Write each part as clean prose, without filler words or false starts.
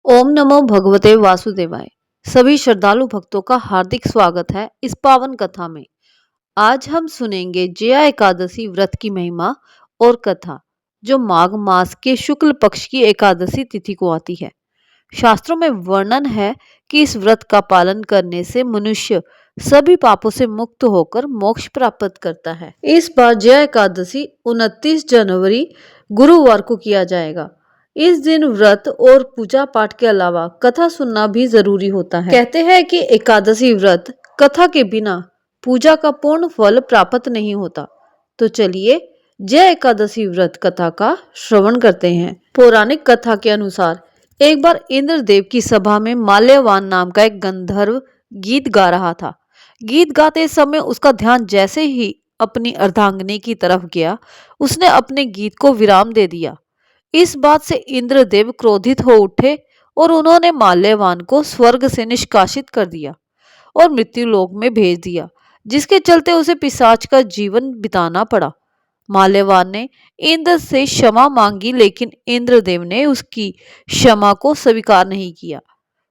ओम नमो भगवते वासुदेवाय। सभी श्रद्धालु भक्तों का हार्दिक स्वागत है इस पावन कथा में। आज हम सुनेंगे जया एकादशी व्रत की महिमा और कथा, जो माघ मास के शुक्ल पक्ष की एकादशी तिथि को आती है। शास्त्रों में वर्णन है कि इस व्रत का पालन करने से मनुष्य सभी पापों से मुक्त होकर मोक्ष प्राप्त करता है। इस बार जया एकादशी 29 जनवरी गुरुवार को किया जाएगा। इस दिन व्रत और पूजा पाठ के अलावा कथा सुनना भी जरूरी होता है। कहते हैं कि एकादशी व्रत कथा के बिना पूजा का पूर्ण फल प्राप्त नहीं होता। तो चलिए जय एकादशी व्रत कथा का श्रवण करते हैं। पौराणिक कथा के अनुसार एक बार इंद्रदेव की सभा में माल्यवान नाम का एक गंधर्व गीत गा रहा था। गीत गाते समय उसका ध्यान जैसे ही अपनी अर्धांगिनी की तरफ गया, उसने अपने गीत को विराम दे दिया। इस बात से इंद्रदेव क्रोधित हो उठे और उन्होंने माल्यवान को स्वर्ग से निष्कासित कर दिया और मृत्यु लोक में भेज दिया, जिसके चलते उसे पिशाच का जीवन बिताना पड़ा। माल्यवान ने इंद्र से क्षमा मांगी, लेकिन इंद्रदेव ने उसकी क्षमा को स्वीकार नहीं किया।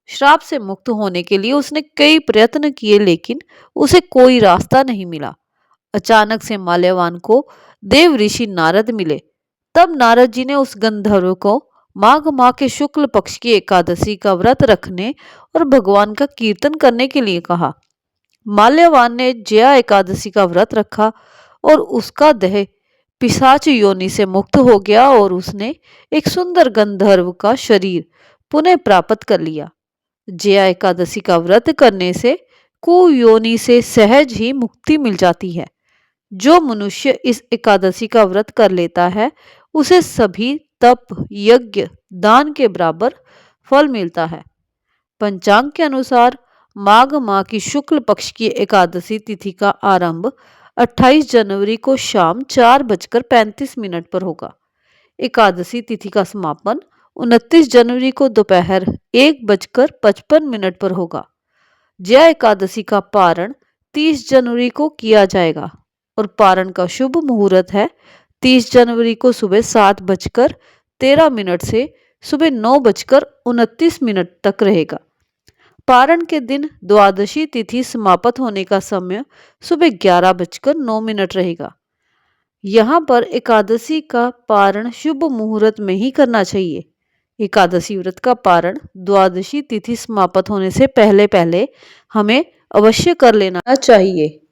श्राप से मुक्त होने के लिए उसने कई प्रयत्न किए, लेकिन उसे कोई रास्ता नहीं मिला। अचानक से माल्यवान को देव ऋषि नारद मिले। तब नारद जी ने उस गंधर्व को माघ माह के शुक्ल पक्ष की एकादशी का व्रत रखने और भगवान का कीर्तन करने के लिए कहा। माल्यवान ने जया एकादशी का व्रत रखा और उसका देह पिशाच योनि से मुक्त हो गया और उसने एक सुंदर गंधर्व का शरीर पुनः प्राप्त कर लिया। जया एकादशी का व्रत करने से कुयोनि से सहज ही मुक्ति मिल जाती है। जो मनुष्य इस एकादशी का व्रत कर लेता है, उसे सभी तप, यज्ञ, दान के बराबर फल मिलता है। पंचांग के अनुसार माघ माह की शुक्ल पक्ष की एकादशी तिथि का आरंभ 28 जनवरी को शाम 4:35 पर होगा। एकादशी तिथि का समापन 29 जनवरी को दोपहर 1:55 पर होगा। जया एकादशी का पारण 30 जनवरी को किया जाएगा और पारण का शुभ मुहूर्त है 30 जनवरी को सुबह 7:13 से सुबह 9:29 तक रहेगा। पारण के दिन द्वादशी तिथि समाप्त होने का समय सुबह 11:09 रहेगा। यहाँ पर एकादशी का पारण शुभ मुहूर्त में ही करना चाहिए। एकादशी व्रत का पारण द्वादशी तिथि समाप्त होने से पहले पहले हमें अवश्य कर लेना चाहिए।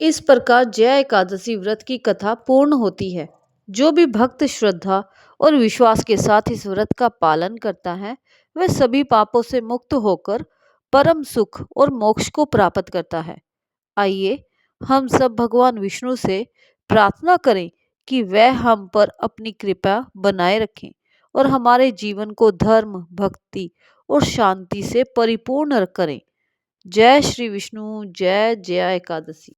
इस प्रकार जया एकादशी व्रत की कथा पूर्ण होती है। जो भी भक्त श्रद्धा और विश्वास के साथ इस व्रत का पालन करता है, वह सभी पापों से मुक्त होकर परम सुख और मोक्ष को प्राप्त करता है। आइए हम सब भगवान विष्णु से प्रार्थना करें कि वह हम पर अपनी कृपा बनाए रखें और हमारे जीवन को धर्म, भक्ति और शांति से परिपूर्ण करें। जय श्री विष्णु। जय जया एकादशी।